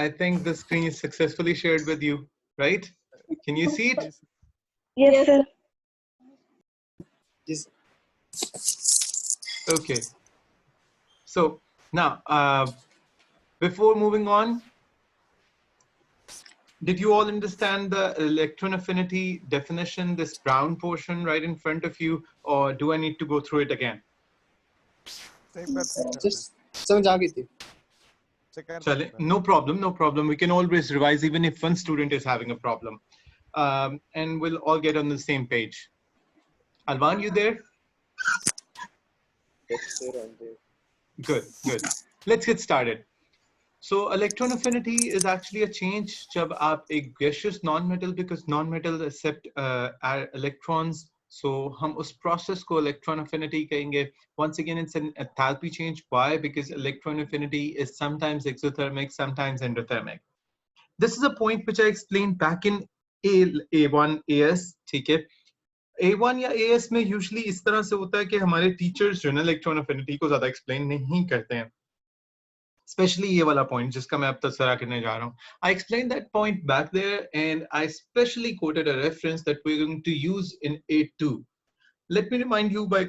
I think the screen is successfully shared with you, right? Can you see it? Yes, sir. Yes. Okay. So now, before moving on, did you all understand the electron affinity definition, this brown portion right in front of you, or do I need to go through it again? Just समझ आ गई थी. Chale, no problem, no problem. We can always revise even if one student is having a problem. And we'll all get on the same page. Alvan, you there? Yes, sir, I'm there. Good, good. Let's get started. So electron affinity is actually a change जब आप एक gaseous non-metal, because non-metal accept electrons, so हम उस process को electron affinity कहेंगे. Once again, it's an enthalpy change. Why? Because electron affinity is sometimes exothermic, sometimes endothermic. This is a point which I explained back in A1 AS. ठीक है? A1 या AS में usually इस तरह से होता है कि हमारे teachers जो है electron affinity को ज़्यादा explain नहीं करते हैं. Especially ये वाला point जिसका मैं अब तस्करा करने जा रहा हूँ. I explained that point back there, and I specially quoted a reference that we're going to use in A2. Let me remind you by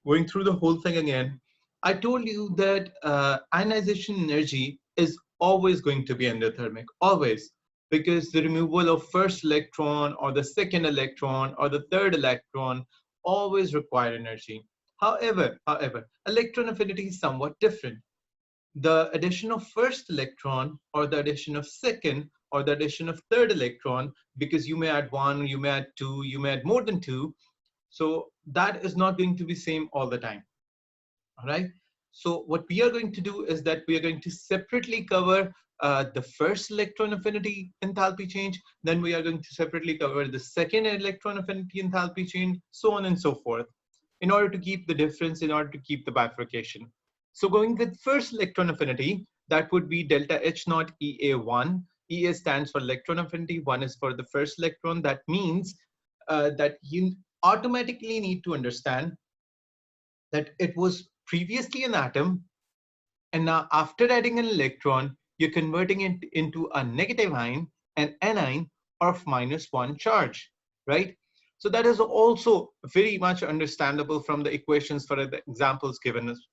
going through the whole thing again. I told you that ionization energy is always going to be endothermic, always, because the removal of first electron or the second electron or the third electron always require energy. However, electron affinity is somewhat different. The addition of first electron or the addition of second or the addition of third electron, because you may add one, you may add two, you may add more than two. So that is not going to be same all the time. All right. So what we are going to do is that we are going to separately cover the first electron affinity enthalpy change. Then we are going to separately cover the second electron affinity enthalpy change, so on and so forth, in order to keep the difference, in order to keep the bifurcation. So going with first electron affinity, that would be delta H naught EA1. EA stands for electron affinity, 1 is for the first electron. That means that you automatically need to understand that it was previously an atom, and now after adding an electron, you're converting it into a negative ion, an anion of -1 charge, right? So that is also very much understandable from the equations for the examples given us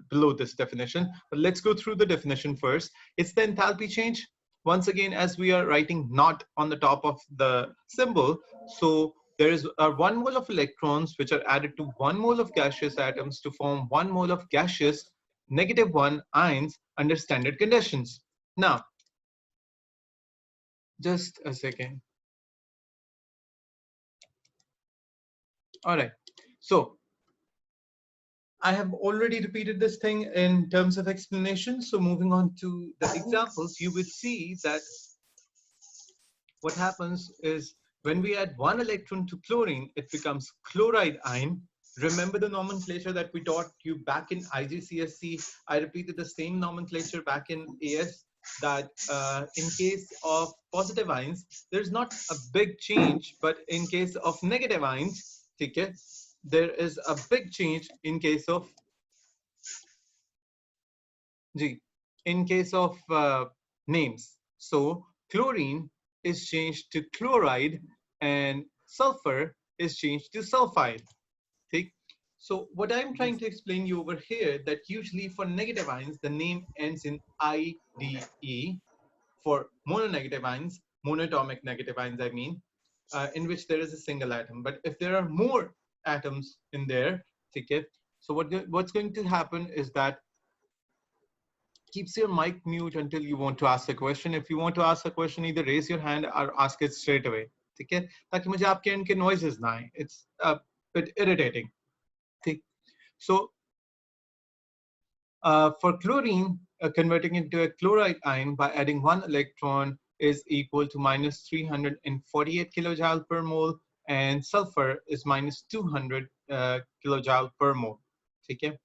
below this definition. But let's go through the definition first. It's the enthalpy change. Once again, as we are writing not on the top of the symbol, so there is 1 mole of electrons which are added to 1 mole of gaseous atoms to form 1 mole of gaseous -1 ions under standard conditions. Now, just a second. All right. So I have already repeated this thing in terms of explanation. So moving on to the examples, you would see that what happens is when we add 1 electron to chlorine, it becomes chloride ion. Remember the nomenclature that we taught you back in IGCSE? I repeated the same nomenclature back in AS, that in case of positive ions, there's not a big change, but in case of negative ions, okay, there is a big change in case of names. So chlorine is changed to chloride and sulfur is changed to sulfide. Okay? So what I'm trying to explain you over here, that usually for negative ions, the name ends in IDE. For mononegative ions, monatomic negative ions, I mean, in which there is a single atom. But if there are more atoms in there, okay, so what's going to happen is that keeps your mic mute until you want to ask a question. If you want to ask a question, either raise your hand or ask it straight away. ठीक है? ताकि मुझे आपके end के noises ना आए. It's a bit irritating. ठीक? So for chlorine, converting into a chloride ion by adding 1 electron is equal to -348 kilojoule per mole, and sulfur is -200 kilojoule per mole. Okay?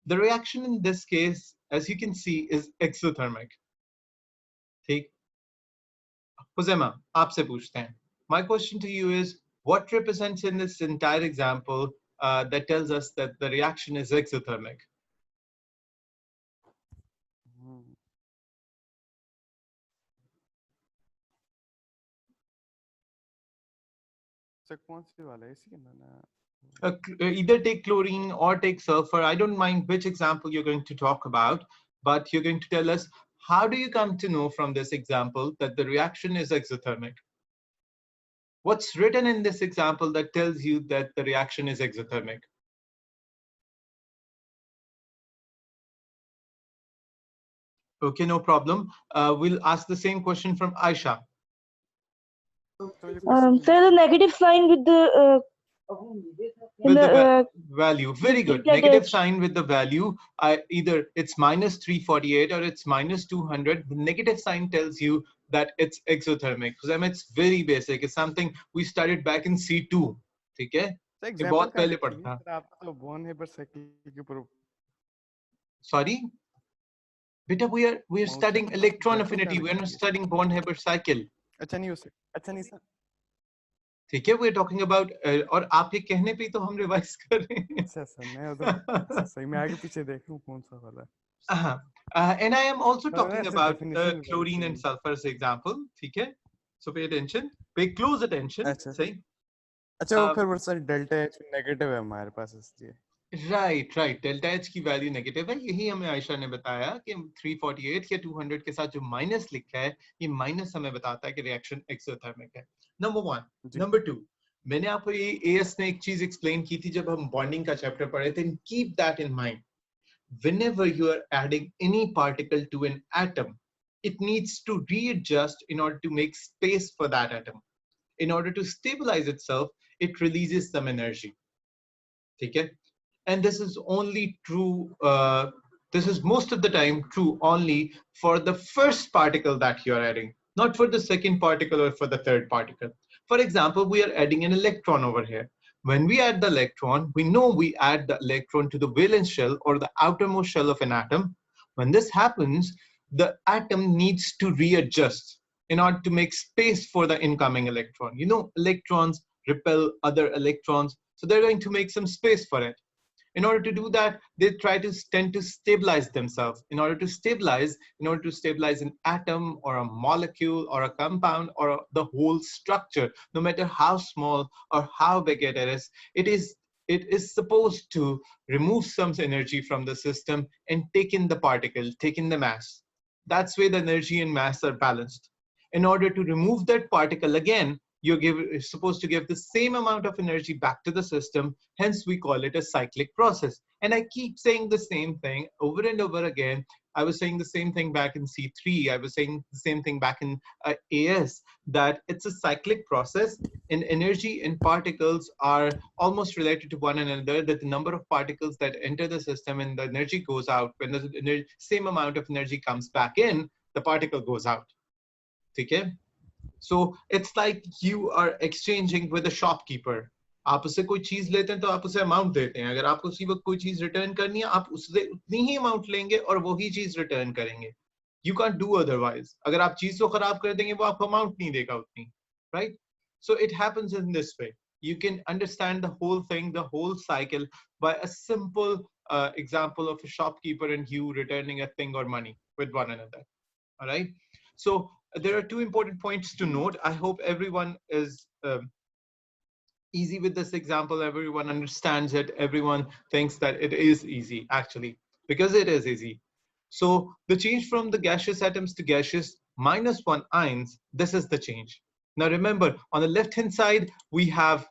The reaction in this case, as you can see, is exothermic. ठीक? Huzema, आपसे पूछते हैं. My question to you is, what represents in this entire example that tells us that the reaction is exothermic? अच्छा कौन सी वाला है इसी के ना Either take chlorine or take sulfur. I don't mind which example you're going to talk about, but you're going to tell us how do you come to know from this example that the reaction is exothermic? What's written in this example that tells you that the reaction is exothermic? Okay, no problem. We'll ask the same question from Aisha. तो ये question So the negative sign with the in With the the value. Very good. delta Negative H. sign with the value. Either it's minus 348 or it's minus 200. The negative sign tells you that it's exothermic. So it's very basic. It's something we studied back in C2. ठीक है? तो ये example बहुत का पहले लिखेंगे पढ़ा था. सर आप तो बॉर्न हेबर साइकिल के ऊपर Sorry? Beta, we are mouse studying electron example का affinity. We are not लिखेंगे studying Born-Haber cycle. अच्छा नहीं हो सकता अच्छा नहीं सर ठीक है? We're talking about और आप ये कहने पे तो हम रिवाइज कर रहे हैं. अच्छा सर मैं उधर अच्छा सही मैं आगे पीछे देख लूं कौन सा वाला Uh-huh. And I am also talking वैसे about the डेफिनेशन वही chlorine and same sulfur's example. ठीक है? So pay attention. Pay close attention. अच्छा सही? अच्छा वो Uh, फिर वो सर डेल्टा एच नेगेटिव है हमारे पास इसलिए राइट राइट डेल्टा एच की वैल्यू नेगेटिव है. यही हमें आयशा ने बताया कि 348 या 200 के साथ जो माइनस लिखा है, ये माइनस हमें बताता है कि रिएक्शन एक्सोथर्मिक है. नंबर 1. जी नंबर 2, मैंने आपको ये एएस ने एक चीज एक्सप्लेन की थी जब हम बॉन्डिंग का चैप्टर पढ़े थे. Keep that in mind. Whenever you are adding any particle to an atom, it needs to readjust in order to make space for that atom. In order to stabilize itself, it releases some energy. Okay? And this is only true, this is most of the time true only for the first particle that you are adding, not for the second particle or for the third particle. For example, we are adding an electron over here. When we add the electron, we know we add the electron to the valence shell or the outermost shell of an atom. When this happens, the atom needs to readjust in order to make space for the incoming electron. You know, electrons repel other electrons, so they're going to make some space for it. In order to do that, they tend to stabilize themselves. In order to stabilize an atom or a molecule or a compound or the whole structure, no matter how small or how big it is supposed to remove some energy from the system and take in the particle, take in the mass. That's where the energy and mass are balanced. In order to remove that particle again, you're supposed to give the same amount of energy back to the system. Hence, we call it a cyclic process. And I keep saying the same thing over and over again. I was saying the same thing back in C3. I was saying the same thing back in AS, that it's a cyclic process, and energy and particles are almost related to one another, that the number of particles that enter the system and the energy goes out, when the same amount of energy comes back in, the particle goes out. Okay? So it's like you are exchanging with a shopkeeper. आप उससे कोई चीज लेते हैं तो आप उसे amount देते हैं. अगर आपको उसी वक्त कोई चीज रिटर्न करनी है, आप उससे उतनी ही अमाउंट लेंगे और वही चीज रिटर्न करेंगे. You can't do otherwise. अगर आप चीज को खराब कर देंगे, वो आपको अमाउंट नहीं देगा उतनी. Right? So it happens in this way. You can understand the whole thing, the whole cycle, by a simple example of a shopkeeper and you returning a thing or money with one another. All right. So there are two important points to note. I hope everyone is easy with this example. Everyone understands it. Everyone thinks that it is easy, actually, because it is easy. So the change from the gaseous atoms to gaseous -1 ions, this is the change. Now remember, on the left-hand side, we have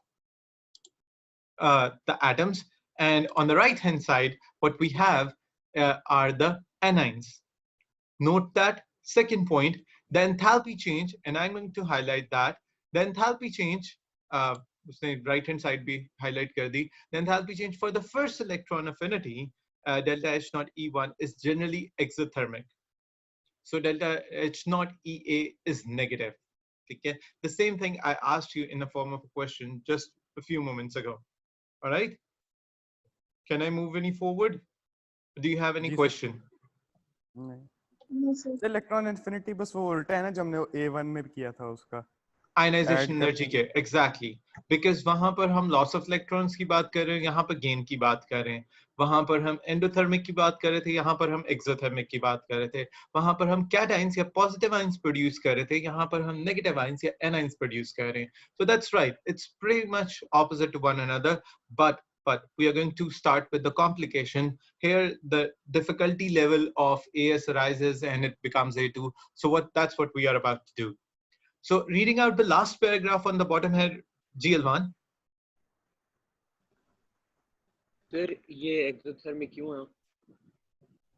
the atoms, and on the right-hand side, what we have are the anions. Note that second point, the enthalpy change, and I'm going to highlight that. The enthalpy change, right hand side be highlight kar di. The enthalpy change for the first electron affinity, delta H naught E1, is generally exothermic. So delta H naught EA is negative. Okay? The same thing I asked you in the form of a question just a few moments ago. All right? Can I move any forward? Do you have any question? नहीं electron infinity bus वो उल्टा है ना जो हमने A1 में किया था उसका. आयनाइजेशन Add एनर्जी के एग्जैक्टली बिकॉज वहां पर हम लॉस ऑफ इलेक्ट्रॉन्स की बात कर रहे हैं, यहाँ पर गेन की बात कर रहे हैं। वहां पर हम एंडोथर्मिक की बात कर रहे थे, यहाँ पर हम एक्सोथर्मिक की बात कर रहे थे। वहां पर हम कैटाइंस या पॉजिटिव आयंस प्रोड्यूस कर रहे थे, यहाँ पर हम नेगेटिव आयंस या एनाइंस प्रोड्यूस कर रहे हैं। So that's right, it's pretty much opposite to one another, but we are going to start with the complication. Here the difficulty level of AS arises and it becomes A2. So that's what we are about to do. So reading out the last paragraph on the bottom here, GL1. फिर ये exothermic क्यों है?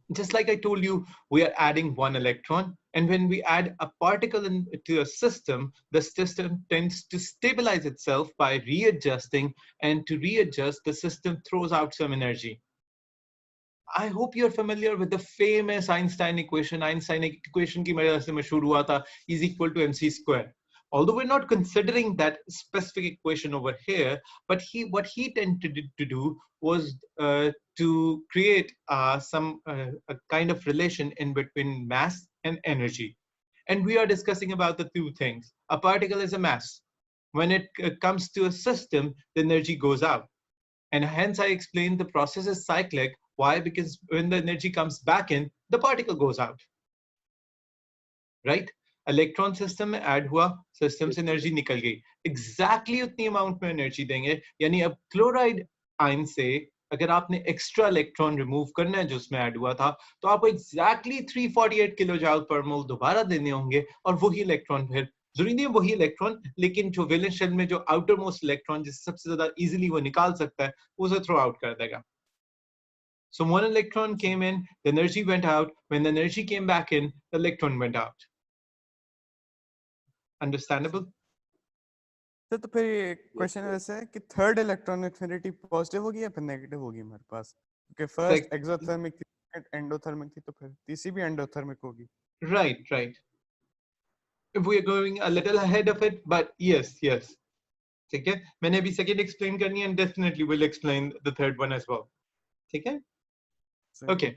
Just like I told you, we are adding one electron. And when we add a particle into a system, the system tends to stabilize itself by readjusting. And to readjust, the system throws out some energy. I hope you're familiar with the famous Einstein equation. Einstein equation की वजह से मशहूर हुआ था, is equal to mc square. Although we're not considering that specific equation over here, but what he tended to do was to create a kind of relation in between mass and energy. And we are discussing about the two things. A particle is a mass. When it comes to a system, the energy goes out. And hence I explained the process is cyclic. Why? Because when the energy comes back in, the particle goes out. Right? Electron system में add हुआ, system से energy निकल गई, exactly उतनी amount में energy देंगे। यानी अब क्लोराइड आयन से अगर आपने एक्स्ट्रा इलेक्ट्रॉन रिमूव करना है जो उसमें ऐड हुआ था, तो आपको एग्जैक्टली 348 किलो जूल पर मोल दोबारा देने होंगे, और वही इलेक्ट्रॉन फिर जरूरी नहीं है वही इलेक्ट्रॉन, लेकिन जो वैलेंस शेल में जो आउटर मोस्ट इलेक्ट्रॉन जिससे सबसे ज्यादा इजीली वो निकाल सकता है, उसे थ्रो आउट कर देगा। So one electron came in, the energy went out. When the energy came back in, the electron went out. Understandable? तो फिर ये क्वेश्चन ऐसा है कि थर्ड इलेक्ट्रॉन एफिनिटी पॉजिटिव होगी या फिर नेगेटिव होगी हमारे पास, क्योंकि फर्स्ट एक्सोथर्मिक थी, एंडोथर्मिक थी, तो फिर तीसरी भी एंडोथर्मिक होगी। Right, right. If we are going a little ahead of it, but yes, yes. ठीक है, मैंने अभी second explain करनी है, and definitely will explain the third one as well. ठीक है? Okay.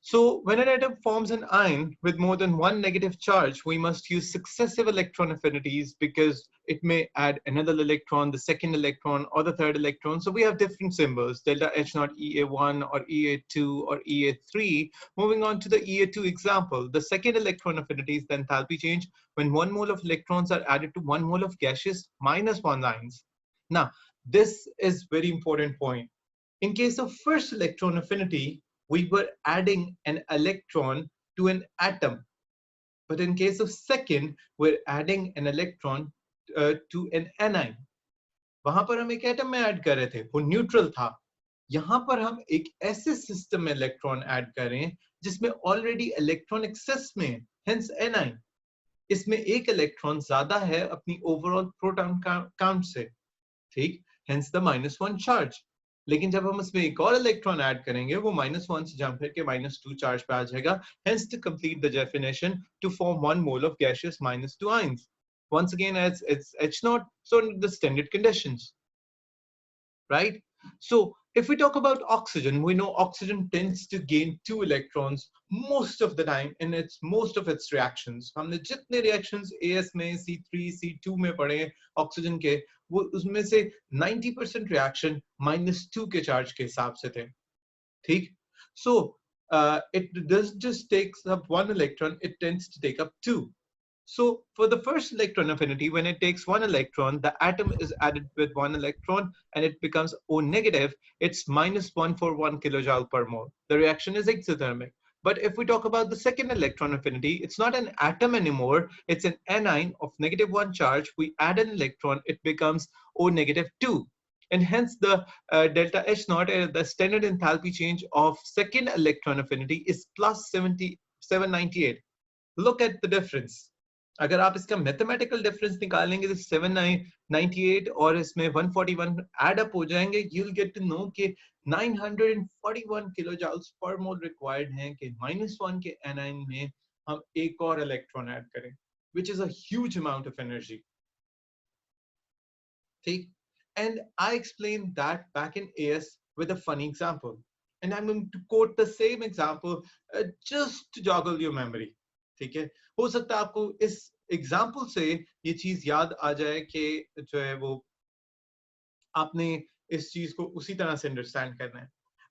So when an atom forms an ion with more than one negative charge, we must use successive electron affinities because it may add another electron, the second electron, or the third electron. So we have different symbols, delta H naught EA1 or EA2 or EA3. Moving on to the EA2 example, the second electron affinity is the enthalpy change when 1 mole of electrons are added to 1 mole of gaseous minus 1 ions. Now, this is very important point. In case of first electron affinity, we were adding an electron to an atom. But in case of second, we're adding an electron to an anion. वहां पर हम एक atom में add कर रहे थे, वो neutral था। यहाँ पर हम एक ऐसे सिस्टम में इलेक्ट्रॉन ऐड कर रहे हैं जिसमें ऑलरेडी इलेक्ट्रॉन एक्सेस में है, हेंस एनाइन। इसमें एक इलेक्ट्रॉन ज्यादा है अपनी ओवरऑल प्रोटॉन काउंट से, ठीक, हेंस द -1 चार्ज। लेकिन जब हम इसमें एक और इलेक्ट्रॉन ऐड करेंगे, वो -1 से जंप करके -2 चार्ज पे आ जाएगा, hence to complete the definition to form 1 mole of gaseous -2 ions. Once again, as it's H naught, so the standard conditions, right? So if we talk about oxygen, we know oxygen tends to gain 2 electrons most of the time in most of its reactions. हमने जितने reactions AS में, C3, C2 में पढ़े oxygen के, वो उसमें से 90% reaction -2 के charge के हिसाब से थे, ठीक? So it doesn't just takes up 1 electron, it tends to take up 2. So for the first electron affinity, when it takes 1 electron, the atom is added with 1 electron and it becomes O negative. It's -141 kilojoule per mole. The reaction is exothermic. But if we talk about the second electron affinity, it's not an atom anymore. It's an anion of -1 charge. We add an electron, it becomes O negative 2. And hence the delta H naught, the standard enthalpy change of second electron affinity is plus 798. Look at the difference. अगर आप इसका mathematical difference निकालेंगे तो 798 और इसमें 141 add up हो जाएंगे, you'll get to know कि 941 किलोजूल्स पर मोल रिक्वायर्ड हैं कि -1 के एनाइन में हम एक और इलेक्ट्रॉन ऐड करें, which is a huge amount of energy. ठीक? And I explained that back in AS with a funny example. And I'm going to quote the same example just to joggle your memory. ठीक है, हो सकता है आपको इस example से ये चीज याद आ जाए कि जो है वो आपने इस चीज को उसी तरह से अंडरस्टैंड करना है।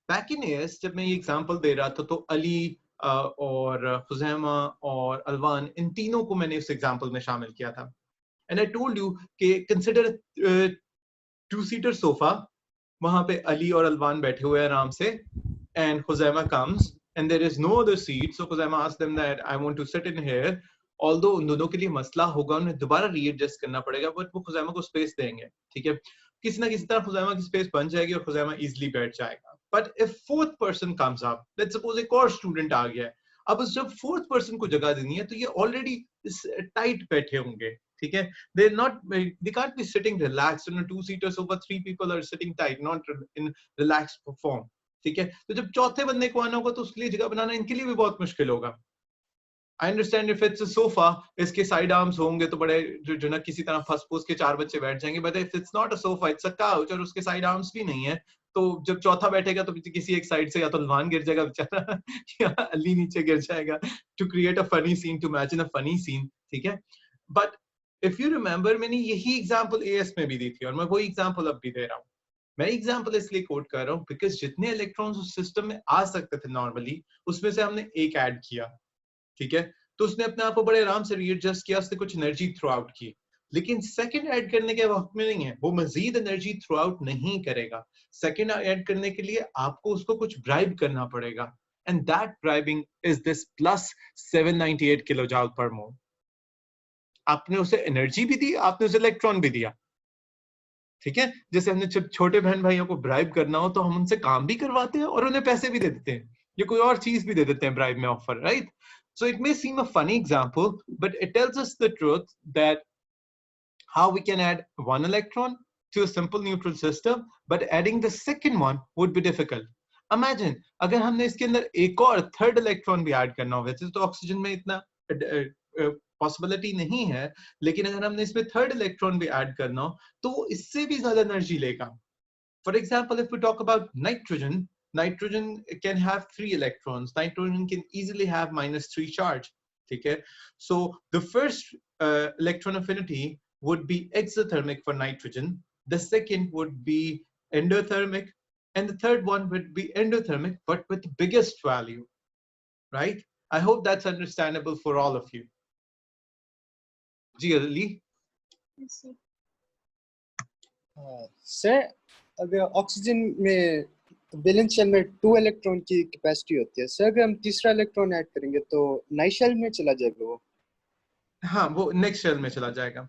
बैक इन ईयर्स जब मैं ये एग्जांपल दे रहा था तो अली और खुजैमा और अलवान, इन तीनों को मैंने उस एग्जांपल में शामिल किया था। एंड आई टोल्ड यू कि कंसिडर टू सीटर सोफा, वहां पे अली और अलवान बैठे हुए हैं आराम से, and Khuzaima comes and there is no other seat, so Khuzaima asks them that I want to sit in here. Although उन दोनों के लिए मसला होगा, उन्हें दोबारा रीएडजस्ट करना पड़ेगा, बट वो खुजैमा को स्पेस देंगे, ठीक है, किसी ना किसी तरह खुजैमा की स्पेस बन जाएगी और खुजैमा इजीली बैठ जाएगा। But if fourth person comes up, let's suppose एक और स्टूडेंट आ गया है, अब उस जब फोर्थ पर्सन को जगह देनी है तो ये ऑलरेडी टाइट बैठे होंगे, ठीक है, they can't be sitting relaxed in a two seater sofa, three people are sitting tight, not in relaxed form, ठीक है। तो जब चौथे बंदे को आना होगा तो उसके लिए जगह बनाना इनके लिए भी बहुत मुश्किल होगा। I understand if it's a sofa, इसके साइड आर्म्स होंगे तो बड़े जो ना किसी तरह फंस फूस के चार बच्चे बैठ जाएंगे, but if it's not a sofa, it's a couch और उसके साइड आर्म्स भी नहीं है, तो जब चौथा बैठेगा तो किसी एक साइड से या तो लवान गिर जाएगा बेचारा या अली नीचे गिर जाएगा, to create a funny scene, to imagine a funny scene, ठीक है। बट इफ यू रिमेंबर, मैंने यही एग्जांपल एएस में भी दी थी और मैं वही एग्जांपल अब भी दे रहा हूँ। मैं एग्जांपल इसलिए कोट कर रहा हूँ बिकॉज जितने इलेक्ट्रॉन्स उस सिस्टम में आ सकते थे नॉर्मली, उसमें से हमने एक ऐड किया, ठीक है, तो उसने अपने आप को बड़े आराम से रीएडजस्ट किया, उसने कुछ एनर्जी थ्रू आउट की। लेकिन सेकंड ऐड करने के वक्त में नहीं है, वो मजीद एनर्जी थ्रू आउट नहीं करेगा। सेकंड ऐड करने के लिए आपको उसको कुछ ब्राइब करना पड़ेगा, and that bribing is this plus 798 kilo joule per mole. आपने उसे एनर्जी भी दी, आपने उसे इलेक्ट्रॉन भी दिया, ठीक है। जैसे हमने जब छोटे बहन भाइयों को ब्राइब करना हो तो हम उनसे काम भी करवाते हैं और उन्हें पैसे भी दे देते हैं, या कोई और चीज भी दे देते हैं ब्राइब में, offer, right. So it may seem a funny example, but it tells us the truth that how we can add one electron to a simple neutral system, but adding the second one would be difficult. Imagine अगर हमने इसके अंदर एक और third electron भी add करना हो, वैसे तो ऑक्सीजन में इतना पॉसिबिलिटी नहीं है, लेकिन अगर हमने इसमें थर्ड इलेक्ट्रॉन भी ऐड करना हो तो वो इससे भी ज्यादा एनर्जी लेगा। For example, if we talk about nitrogen, nitrogen can have 3 electrons. Nitrogen can easily have -3 charge. Okay, so the first electron affinity would be exothermic for nitrogen. The second would be endothermic, and the third one would be endothermic, but with the biggest value, right? I hope that's understandable for all of you. जी Ali, sir अगर oxygen में valence shell में 2 electron की capacity होती है sir, अगर हम तीसरा इलेक्ट्रॉन ऐड करेंगे तो नाइट शेल में चला जाएगा वो? हाँ, वो नेक्स्ट शेल में चला जाएगा।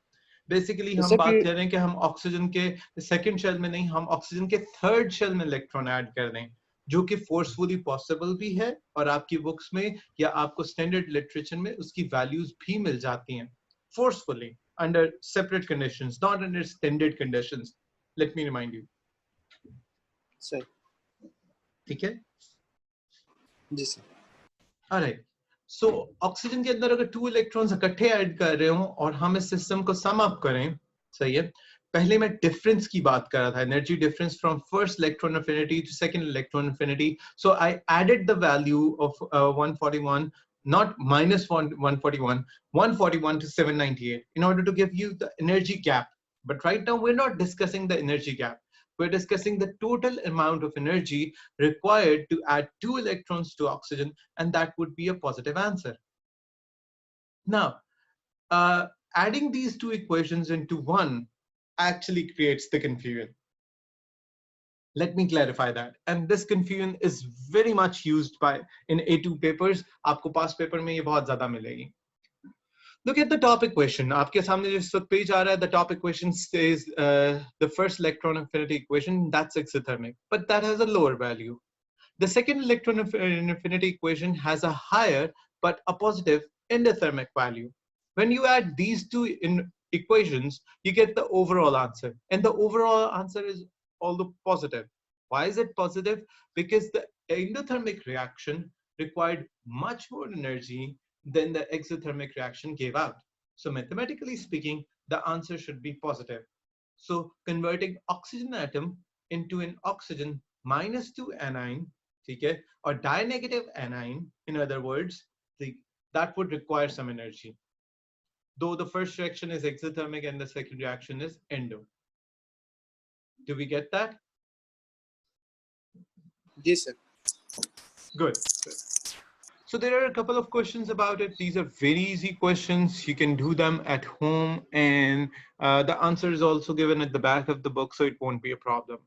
बेसिकली हम जैसे बात कि कर रहे हैं कि हम ऑक्सीजन के सेकंड शेल में नहीं, हम ऑक्सीजन के थर्ड शेल में इलेक्ट्रॉन ऐड कर दें, जो कि फोर्सफुली पॉसिबल भी है और आपकी बुक्स में या आपको स्टैंडर्ड लिटरेचर में उसकी वैल्यूज भी मिल जाती हैं forcefully under separate conditions, not under standard conditions. Let me remind you, sir. ठीक है जी सर। ऑलराइट। सो ऑक्सीजन के अंदर अगर 2 इलेक्ट्रॉन्स इकट्ठे ऐड कर रहे हो और हम इस सिस्टम को सम अप करें, सही है, पहले मैं डिफरेंस की बात कर रहा था, energy difference from first electron affinity to second electron affinity. So I added the value of 141, not minus 141, 141 to 798 in order to give you the energy gap. But right now we're not discussing the energy gap. We're discussing the total amount of energy required to add 2 electrons to oxygen, and that would be a positive answer. Now, adding these two equations into one actually creates the confusion. Let me clarify that. And this confusion is very much used by in A2 papers. आपको पास paper में ये बहुत ज़्यादा मिलेगी. Look at the top equation. आपके सामने जिस वक्त पेज आ रहा है, the top equation says the first electron affinity equation, that's exothermic, but that has a lower value. The second electron affinity equation has a higher but a positive endothermic value. When you add these two equations, you get the overall answer, and the overall answer is also positive. Why is it positive? Because the endothermic reaction required much more energy than the exothermic reaction gave out. So mathematically speaking, the answer should be positive. So converting oxygen atom into an oxygen -2 anion, ठीक है, or dinegative anion, in other words, that would require some energy. Though the first reaction is exothermic and the second reaction is endo. Do we get that? जी sir. Good. So there are a couple of questions about it. These are very easy questions. You can do them at home, and the answer is also given at the back of the book, so it won't be a problem.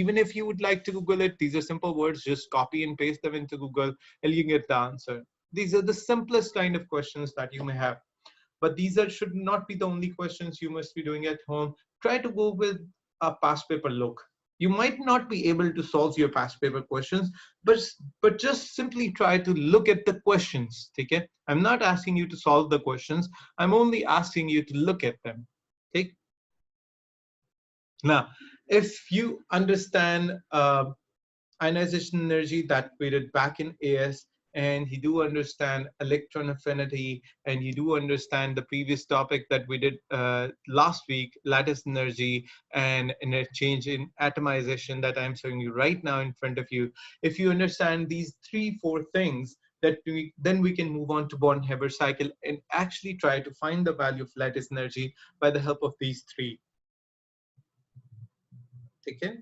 Even if you would like to Google it, these are simple words. Just copy and paste them into Google, and you get the answer. These are the simplest kind of questions that you may have. But these should not be the only questions you must be doing at home. Try to go with a past paper look. You might not be able to solve your past paper questions, but just simply try to look at the questions. Okay? I'm not asking you to solve the questions. I'm only asking you to look at them. Okay? Now, if you understand ionization energy that we did back in AS, and you do understand electron affinity, and you do understand the previous topic that we did last week, lattice energy, and a change in atomization that I'm showing you right now in front of you. If you understand these 3-4 things, then we can move on to Born-Haber cycle and actually try to find the value of lattice energy by the help of these 3. Okay?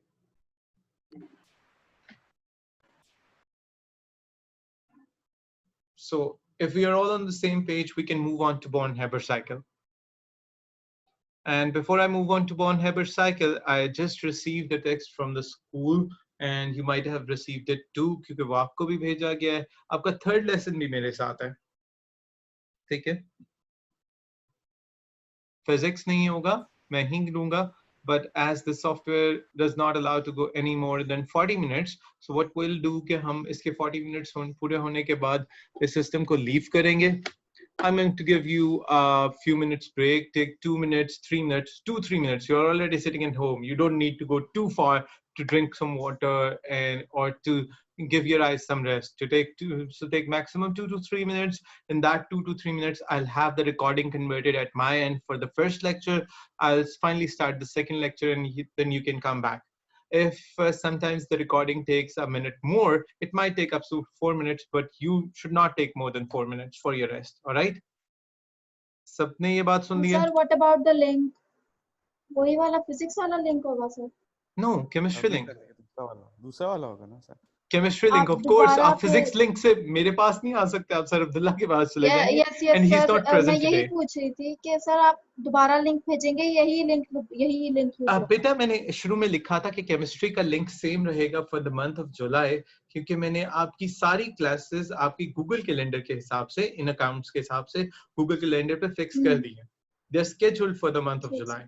So if we are all on the same page, we can move on to Born-Haber cycle. And before I move on to Born-Haber cycle, I just received a text from the school, and you might have received it too, क्योंकि वो आपको भी भेजा गया है. आपका third lesson भी मेरे साथ है. ठीक है? Physics नहीं होगा, मैं ही लूँगा. But as the software does not allow to go any more than 40 minutes, so what we'll do कि हम इसके 40 minutes पूरे होने के बाद इस system को leave करेंगे. I'm going to give you a few minutes break. Take 2 minutes, 3 minutes, 2-3 minutes. You're already sitting at home. You don't need to go too far to drink some water or to give your eyes some rest. Take maximum 2 to 3 minutes. In that 2 to 3 minutes, I'll have the recording converted at my end for the first lecture. I'll finally start the second lecture, and then you can come back. If sometimes the recording takes a minute more, it might take up to 4 minutes, but you should not take more than 4 minutes for your rest. All right? सबने ये बात सुन ली है? Sir, what about the link? वही वाला physics वाला link होगा sir? No, chemistry link. दूसरा वाला होगा ना sir? Chemistry link, of course. आप physics link से मेरे पास नहीं आ सकते. आप सर अब्दुल्ला के पास चले जाएंगे. Yes, yes, and he's sir. not present मैं यही today. पूछ रही थी कि सर आप दोबारा लिंक भेजेंगे, यही लिंक यूज होगा? बेटा मैंने शुरू में लिखा था कि केमिस्ट्री का लिंक सेम रहेगा फॉर द मंथ ऑफ जुलाई, क्योंकि मैंने आपकी सारी क्लासेस आपकी गूगल कैलेंडर के हिसाब से, इन अकाउंट्स के हिसाब से गूगल कैलेंडर पे फिक्स कर दी है. They are scheduled for the month of July.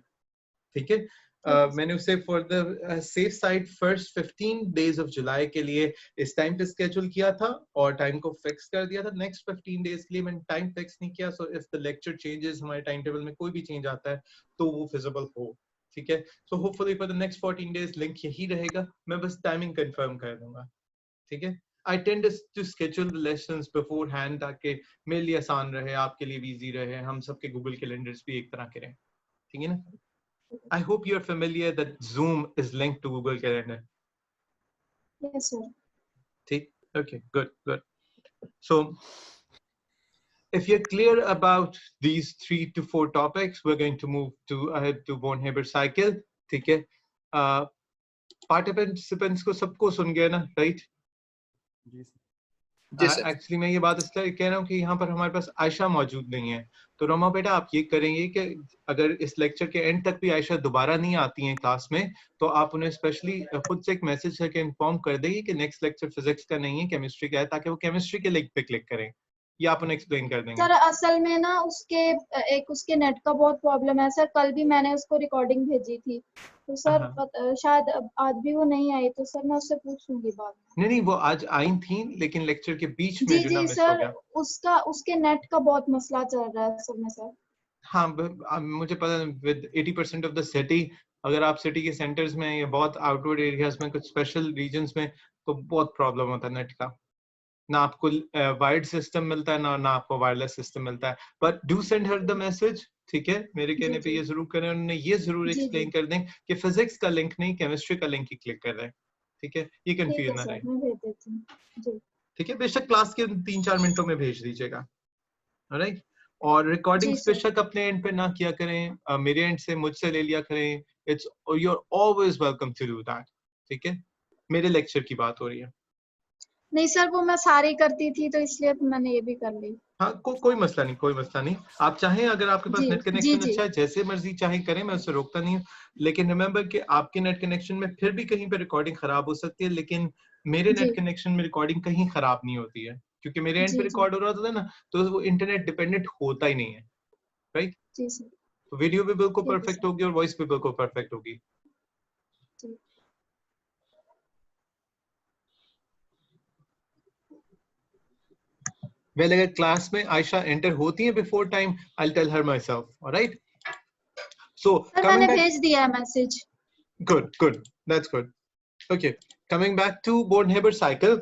ठीक है? मैंने उसे for the safe side first 15 days of July के लिए इस टाइम पे स्केड्यूल किया था और टाइम को फिक्स कर दिया था. नेक्स्ट 15 डेज के लिए मैंने टाइम फिक्स नहीं किया. So if the lecture changes, हमारे टाइम टेबल में कोई भी चेंज आता है तो वो फिजिबल हो. ठीक है? So hopefully for the next 14 days link यही रहेगा. मैं बस टाइमिंग कंफर्म कर दूंगा. ठीक है? I tend to schedule the lessons beforehand ताकि मेरे लिए आसान रहे, आपके लिए भी इजी रहे, हम सबके गूगल कैलेंडर्स भी एक तरह के रहें. ठीक है ना? I hope you're familiar that Zoom is linked to Google Calendar. Yes, sir. Okay, good. So, if you're clear about these 3 to 4 topics, we're going to move ahead to Born-Haber cycle. ठीक है? Participants को सबको सुन गया ना, right? Actually मैं ये बात इसलिए कह रहा हूँ कि यहाँ पर हमारे पास आयशा मौजूद नहीं है. तो रमा बेटा आप ये करेंगे कि अगर इस लेक्चर के एंड तक भी आयशा दोबारा नहीं आती हैं क्लास में, तो आप उन्हें स्पेशली खुद से एक मैसेज करके इन्फॉर्म कर देंगे कि नेक्स्ट लेक्चर फिजिक्स का नहीं है, केमिस्ट्री का है, ताकि वो केमिस्ट्री के लिंक पे क्लिक करें. ये आप उन्हें एक्सप्लेन कर देंगे. सर असल में ना उसके नेट का बहुत प्रॉब्लम है सर. कल भी मैंने उसको रिकॉर्डिंग भेजी थी, तो सर शायद आज भी वो नहीं आई, तो सर मैं उससे पूछूंगी बाद में. नहीं वो आज आई थी, लेकिन लेक्चर के बीच में जो ना मिस हो गया. उसके नेट का बहुत मसला चल रहा है असल में सर. हाँ मुझे पता है. विद 80% ऑफ द सिटी, अगर आप सिटी के सेंटर्स में या बहुत आउटवर्ड एरियाज में, कुछ स्पेशल रीजन्स में, तो बहुत प्रॉब्लम होता है नेट का. ना आपको वायर्ड सिस्टम मिलता है, ना आपको वायरलेस सिस्टम मिलता है. But do send her the message. ठीक है? मेरे कहने पे ये जरूर करें. उन्होंने ये जरूर एक्सप्लेन कर दें कि फिजिक्स का लिंक नहीं, केमिस्ट्री का लिंक ही क्लिक कर दें. ठीक है? ये कंफ्यूज ना रहे. ठीक है? बेशक क्लास के 3-4 मिनटों में भेज दीजिएगा. राइट। और रिकॉर्डिंग्स जी सर। बेशक अपने एंड पे ना किया करें, मेरे एंड से मुझसे ले लिया करें, it's you are always welcome to do that, ठीक है। मेरे लेक्चर की बात हो रही है। नहीं सर, वो मैं सारी करती थी तो इसलिए मैंने ये भी कर ली। हाँ, कोई मसला नहीं, कोई मसला नहीं। आप चाहें, अगर आपके पास जी नेट जी कनेक्शन जी। अच्छा है, जैसे मर्जी चाहे करें, मैं उससे रोकता नहीं हूँ। लेकिन रिमेंबर कि आपके नेट कनेक्शन में फिर भी कहीं पे रिकॉर्डिंग खराब हो सकती है, लेकिन मेरे जी नेट कनेक्शन में रिकॉर्डिंग कहीं खराब नहीं होती है, क्योंकि मेरे एंड पे जी जी रिकॉर्ड हो रहा होता है ना, तो वो इंटरनेट डिपेंडेंट होता ही नहीं है, राइट। जी सर। तो वीडियो भी बिल्कुल ठीक है परफेक्ट सर। होगी और वॉइस भी बिल्कुल परफेक्ट होगी। जी। वेल, अगर क्लास में आयशा एंटर होती है before time, I tell her my self, alright. So sir coming मैंने बैक, भेज दिया है message. good, that's good. Okay, coming back to Born-Haber cycle.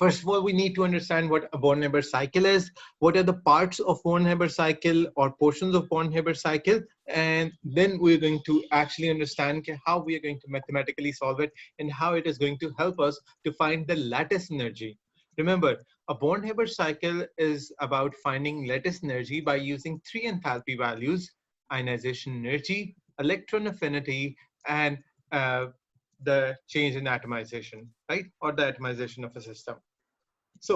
First of all, we need to understand what a Born-Haber cycle is, what are the parts of Born-Haber cycle or portions of Born-Haber cycle, and then we're going to actually understand how we are going to mathematically solve it and how it is going to help us to find the lattice energy. Remember, a Born-Haber cycle is about finding lattice energy by using three enthalpy values: ionization energy, electron affinity, and the change in atomization, right? Or the atomization of a system. So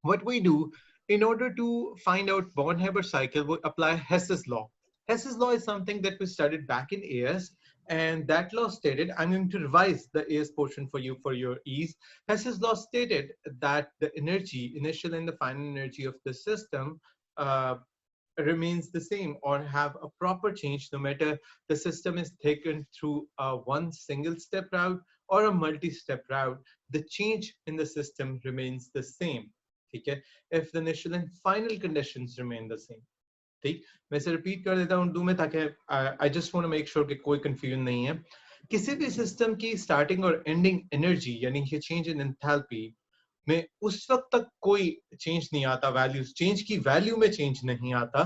what we do in order to find out Born-Haber cycle, we apply Hess's law. Hess's law is something that we studied back in AS, and that law stated, I'm going to revise the AS portion for you for your ease. Hess's law stated that the energy, initial and the final energy of the system remains the same or have a proper change no matter the system is taken through a one single step route or a multi-step route. The change in the system remains the same, okay, if the initial and final conditions remain the same. ठीक, मैं इसे repeat कर देता हूँ उर्दू में ताकि I just want to make sure कि कोई कंफ्यूजन नहीं है। किसी भी सिस्टम की स्टार्टिंग और एंडिंग एनर्जी यानी कि चेंज इन एंथैल्पी में उस वक्त तक कोई चेंज नहीं आता, वैल्यूज चेंज की वैल्यू में चेंज नहीं आता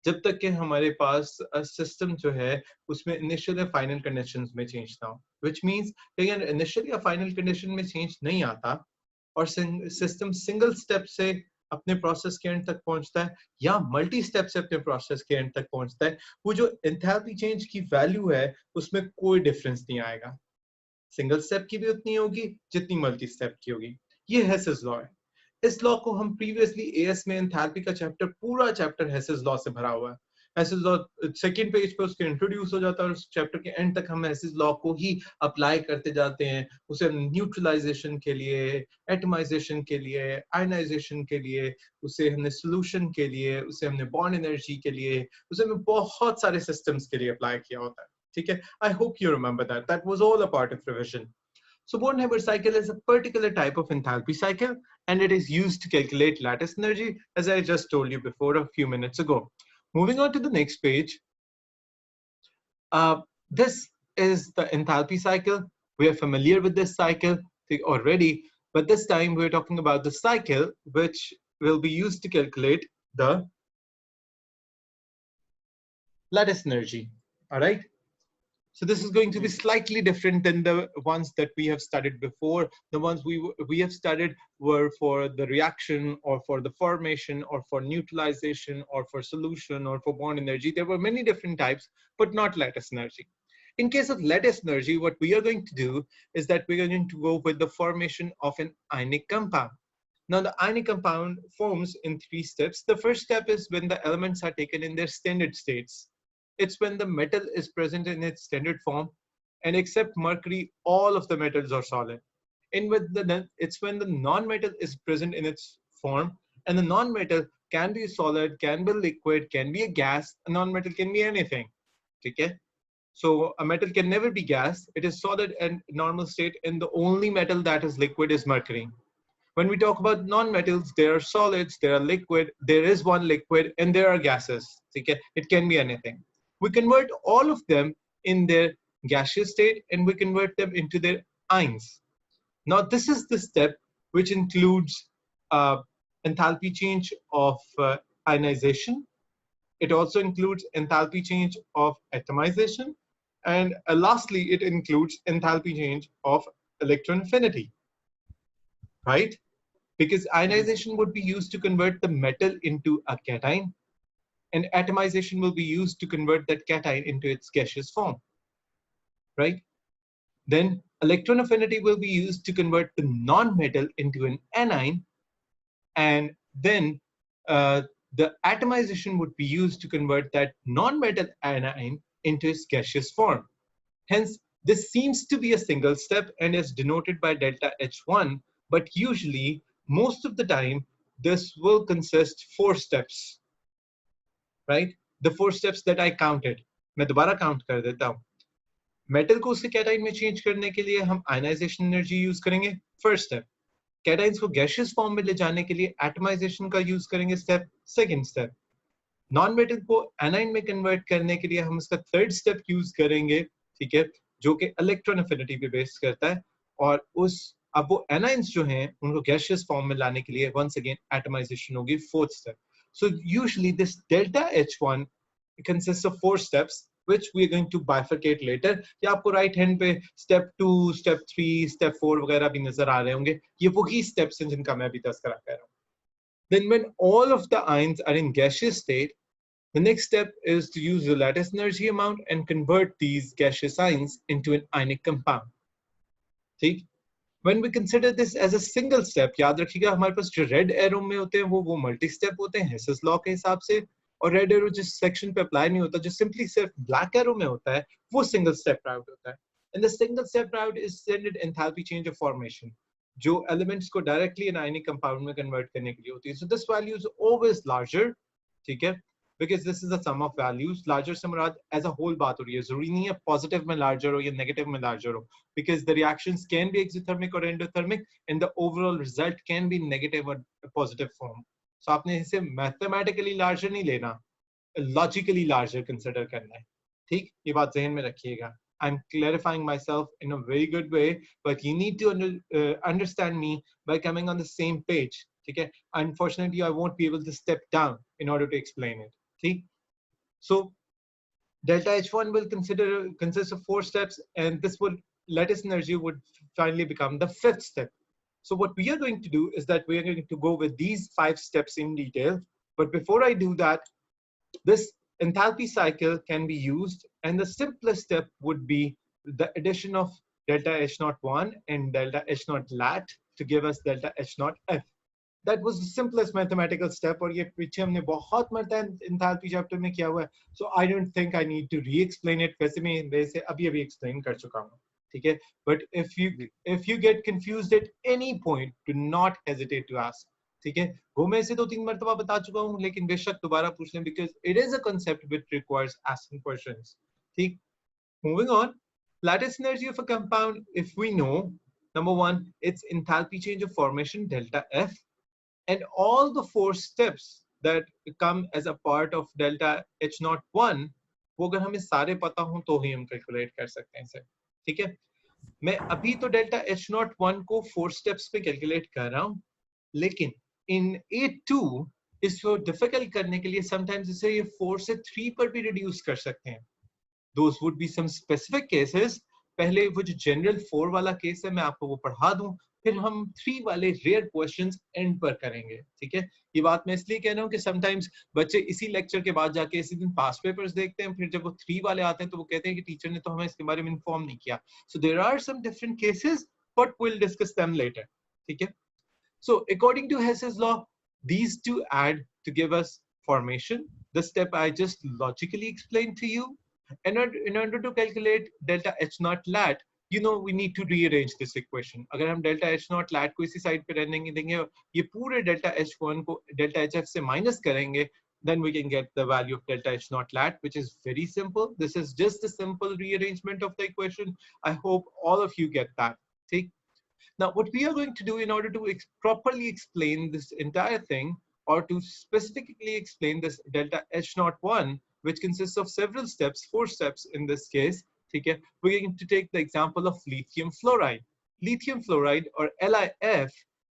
जब तक कि हमारे पास सिस्टम जो है उसमें इनिशियल या फाइनल कंडीशंस में चेंज ना हो, व्हिच मींस अगर इनिशियल या फाइनल कंडीशन में चेंज नहीं आता और सिस्टम सिंगल स्टेप से अपने प्रोसेस के एंड तक पहुंचता है या मल्टी स्टेप से अपने प्रोसेस के एंड तक पहुंचता है, वो जो एंथैल्पी चेंज की वैल्यू है उसमें कोई डिफरेंस नहीं आएगा। सिंगल स्टेप की भी उतनी होगी जितनी मल्टी स्टेप की होगी। ये हेसेस लॉ है। इस लॉ को हम प्रीवियसली एएस में एंथैल्पी का चैप्टर, पूरा चैप्टर हेसेस लॉ से भरा हुआ है। हेसेस लॉ सेकंड पेज पे उसके इंट्रोड्यूस हो जाता है और उस चैप्टर के एंड तक हम हेसेस लॉ को ही अप्लाई करते जाते हैं। उसे न्यूट्रलाइजेशन के लिए, एटमाइजेशन के लिए, आयनाइजेशन के लिए, उसे हमने सोल्यूशन के लिए, उसे हमने बॉन्ड एनर्जी के लिए, उसे हमने बहुत सारे सिस्टम्स के लिए अप्लाई किया होता है। ठीक है, I hope you remember that. That was all a part of revision. So Born-Haber cycle is a particular type of enthalpy cycle, and it is used to calculate lattice energy, as I just told you before a few minutes ago. Moving on to the next page. This is the enthalpy cycle. We are familiar with this cycle already, but this time we're talking about the cycle which will be used to calculate the lattice energy. All right. So this is going to be slightly different than the ones that we have studied before. The ones we have studied were for the reaction or for the formation or for neutralization or for solution or for bond energy. There were many different types, but not lattice energy. In case of lattice energy, what we are going to do is that we are going to go with the formation of an ionic compound. Now, the ionic compound forms in three steps. The first step is when the elements are taken in their standard states. It's when the metal is present in its standard form, and except mercury, all of the metals are solid. And it's when the non-metal is present in its form, and the non-metal can be solid, can be liquid, can be a gas. A non-metal can be anything. Okay? So a metal can never be gas. It is solid and normal state, and the only metal that is liquid is mercury. When we talk about non-metals, there are solids, there are liquid, there is one liquid, and there are gases. Okay? It can be anything. We convert all of them in their gaseous state, and we convert them into their ions. Now, this is the step which includes enthalpy change of ionization. It also includes enthalpy change of atomization. And lastly, it includes enthalpy change of electron affinity, right? because ionization would be used to convert the metal into a cation, and atomization will be used to convert that cation into its gaseous form, right? Then electron affinity will be used to convert the non-metal into an anion, and then the atomization would be used to convert that non-metal anion into its gaseous form. Hence, this seems to be a single step and is denoted by delta H1, but usually, most of the time, this will consist 4 steps, right? The 4 steps that I counted. मैं दोबारा count कर देता हूँ. Metal को उसके cation में change करने के लिए हम आयनाइजेशन एनर्जी यूज करेंगे, फर्स्ट स्टेप. कैटाइंस को गैसियस फॉर्म में ले जाने के लिए एटमाइजेशन का यूज करेंगे, step second step. Non metal को एनाइन में कन्वर्ट करने के लिए हम इसका थर्ड स्टेप यूज करेंगे, ठीक है, जो कि इलेक्ट्रॉन एफिनिटी पे बेस करता है. और उस अब वो एनाइंस जो हैं उनको गैसियस फॉर्म में लाने के लिए वंस अगेन एटमाइजेशन होगी, fourth step. So usually this delta H1 consists of 4 steps, which we are going to bifurcate later. कि आपको राइट हैंड पे स्टेप 2, स्टेप 3, स्टेप 4 वगैरह भी नजर आ रहे होंगे. ये वही स्टेप्स हैं जिनका मैं अभी तस्करा कर रहा हूँ. Then when all of the ions are in gaseous state, the next step is to use the lattice energy amount and convert these gaseous ions into an ionic compound. ठीक? When we consider this as a single step, याद रखिएगा हमारे पास जो red arrow में होते हैं वो multi step होते हैं हेसेस लॉ के हिसाब से, और रेड एरो जिस सेक्शन पे अप्लाई नहीं होता, जो सिंपली सिर्फ ब्लैक एरो में होता है, वो सिंगल स्टेप राउट होता है. And the single step route is standard enthalpy change of formation, जो एलिमेंट्स को डायरेक्टली एन आयनिक कंपाउंड में कन्वर्ट करने के लिए होती है. So this value is always larger, ठीक है, because this is a sum of values. Larger से मुराद as a whole बात हो रही है, जरूरी नहीं है पॉजिटिव में लार्जर हो या नेगेटिव में लार्जर हो, because the reactions can be exothermic or endothermic and the overall result can be negative or positive form. So आपने इसे mathematically larger नहीं लेना, logically larger consider करना है. ठीक, ये बात ज़हन में रखिएगा. I'm clarifying myself in a very good way, but you need to understand me by coming on the same page. ठीक है? Unfortunately, I won't be able to step down in order to explain it. ठीक? So delta H1 will consist of 4 steps, and this would lattice energy would finally become the 5th step. So what we are going to do is that we are going to go with these 5 steps in detail. But before I do that, this enthalpy cycle can be used, and the simplest step would be the addition of delta H01 and delta H0 lat to give us delta H0 F. That was the simplest mathematical step, और ये पीछे हमने बहुत मरतबा enthalpy chapter में किया हुआ है. So I don't think I need to re-explain it. वैसे मैं वैसे अभी explain कर चुका हूँ, ठीक है? But if you get confused at any point, do not hesitate to ask. ठीक है? वो मैं इसे 2-3 मरतबा बता चुका हूँ, लेकिन बेशक दोबारा पूछ लें, because it is a concept which requires asking questions. ठीक? Moving on, lattice energy of a compound, if we know, number 1, its enthalpy change of formation delta F. And all the 4 steps that come as a part of delta H01, वो अगर हमें सारे पता हों तो ही हम calculate कर सकते हैं इसे. ठीक है? मैं अभी तो delta H01 को 4 steps पे कैलकुलेट कर रहा हूँ, लेकिन in A2 इसको डिफिकल्ट करने के लिए sometimes इसे ये 4 से 3 पर भी रिड्यूस कर सकते हैं. Those would be some specific cases. पहले वो जो जनरल 4 वाला केस है मैं आपको वो पढ़ा दूं, फिर हम 3 वाले रेयर क्वेश्चंस एंड पर करेंगे. ठीक है? ये बात मैं इसलिए कह रहा हूँ कि समटाइम्स बच्चे इसी लेक्चर के बाद जाके इसी दिन पास पेपर्स देखते हैं, फिर जब वो 3 वाले आते हैं तो वो कहते हैं कि टीचर ने तो हमें इसके बारे में इन्फॉर्म नहीं किया. So there are some different cases, but we will discuss them later. ठीक है? So according to Hess's law, these two add to give us formation. The step I just logically explained to you. And in order to calculate delta H0 lat, you know we need to rearrange this equation. अगर हम delta H0 lat को इसी side पे रहने देंगे, ये पूरे delta H1 को delta HF से माइनस करेंगे, then we can get the value of delta H0 lat, which is very simple. This is just a simple rearrangement of the equation. I hope all of you get that. ठीक? Now, what we are going to do in order to properly explain this entire thing, or to specifically explain this delta H01, which consists of several steps, 4 steps in this case, okay, we're going to take the example of lithium fluoride. Lithium fluoride, or LiF,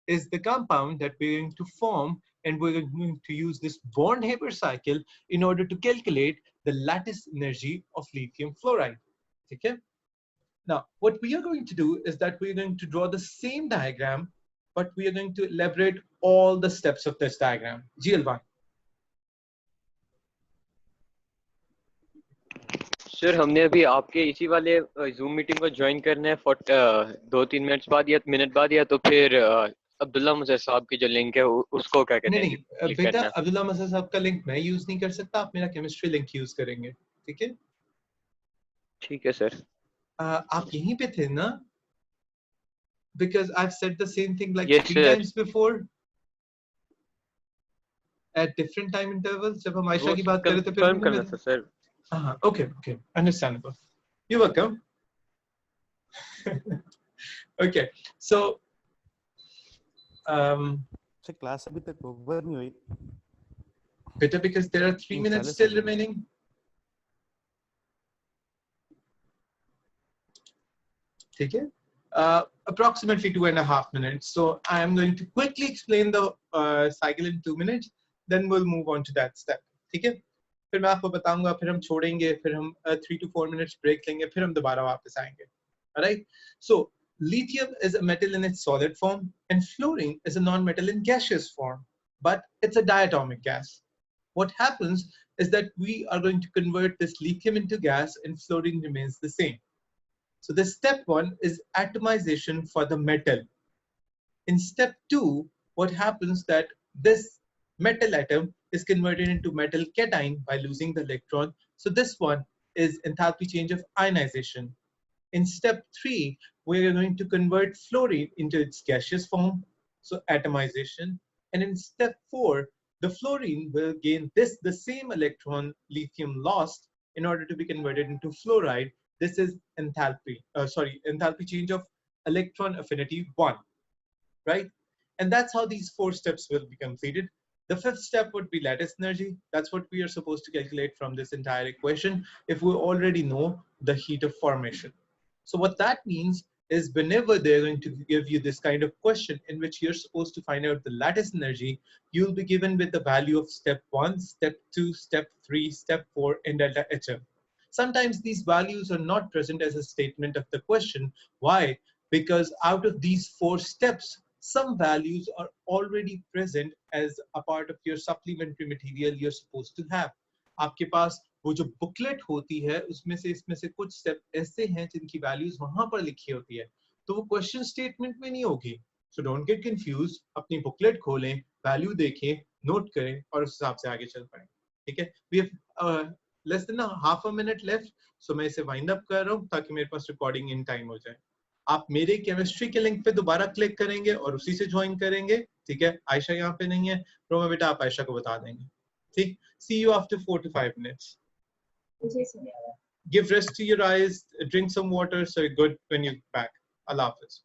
is the compound that we're going to form, and we're going to use this Born-Haber cycle in order to calculate the lattice energy of lithium fluoride. Okay? Now, what we are going to do is that we're going to draw the same diagram but we are going to elaborate all the steps of this diagram. GL1. Sir हमने अभी आपके इसी वाले zoom meeting को join करना है 2-3 minute बाद या मिनट बाद, या तो फिर अब्दुल्ला मुझे साहब की जो लिंक है उसको क्या कहते हैं नहीं क्लिक बेटा, करना है? अब्दुल्ला मसा साहब का लिंक मैं यूज नहीं कर सकता, आप मेरा केमिस्ट्री लिंक यूज करेंगे, ठीक है? ठीक है सर। आप यहीं पे थे ना? Because I've said the same thing like Yes, 3 sir. times before at different time intervals. जब हम आयशा वो की बात कर रहे थे फिर कंफर्म हमने करना था सर। हाँ, okay, understandable. You're welcome. Okay, so से क्लास अभी तक ओवर नहीं हुई better because there are 3 minutes still remaining. ठीक है? Approximately 2.5 minutes. So I am going to quickly explain the cycle in 2 minutes. Then we'll move on to that step. ठीक है? फिर मैं आपको बताऊंगा, फिर हम छोड़ेंगे, फिर हम 3 to 4 minutes break लेंगे, फिर हम दोबारा वापस आएंगे. Alright? So lithium is a metal in its solid form, and fluorine is a non-metal in gaseous form, but it's a diatomic gas. What happens is that we are going to convert this lithium into gas, and fluorine remains the same. So the step 1 is atomization for the metal. In step 2, what happens that this metal atom is converted into metal cation by losing the electron. So this one is enthalpy change of ionization. In step 3, we are going to convert fluorine into its gaseous form, so atomization. And in step 4, the fluorine will gain the same electron lithium lost in order to be converted into fluoride. This is enthalpy change of electron affinity 1, right? And that's how these 4 steps will be completed. The 5th step would be lattice energy. That's what we are supposed to calculate from this entire equation if we already know the heat of formation. So what that means is whenever they're going to give you this kind of question in which you're supposed to find out the lattice energy, you'll be given with the value of step 1, step 2, step 3, step 4 in delta HM. Sometimes these values are not present as a statement of the question. Why? Because out of these 4 steps, some values are already present as a part of your supplementary material you're supposed to have. आपके पास वो जो booklet होती है उसमें से इसमें से कुछ स्टेप ऐसे हैं जिनकी वैल्यूज वहां पर लिखी होती है, तो वो क्वेश्चन स्टेटमेंट में नहीं होगी. सो डोंट गेट कंफ्यूज, अपनी बुकलेट खोलें, वैल्यू देखें, नोट करें और उस हिसाब से आगे चल पाएं. ठीक है? We have less than half a minute left, so मैं इसे वाइंड अप कर रहा हूं ताकि मेरे पास रिकॉर्डिंग इन टाइम हो जाए. आप मेरे केमिस्ट्री के लिंक पे दोबारा क्लिक करेंगे और उसी से ज्वाइन करेंगे. ठीक है? आयशा यहाँ पे नहीं है, रोमा बेटा आप आयशा को बता देंगे. ठीक? See you after 4 to 5 minutes. Give rest to your eyes, drink some water, so you're good when you're back. Allah Hafiz.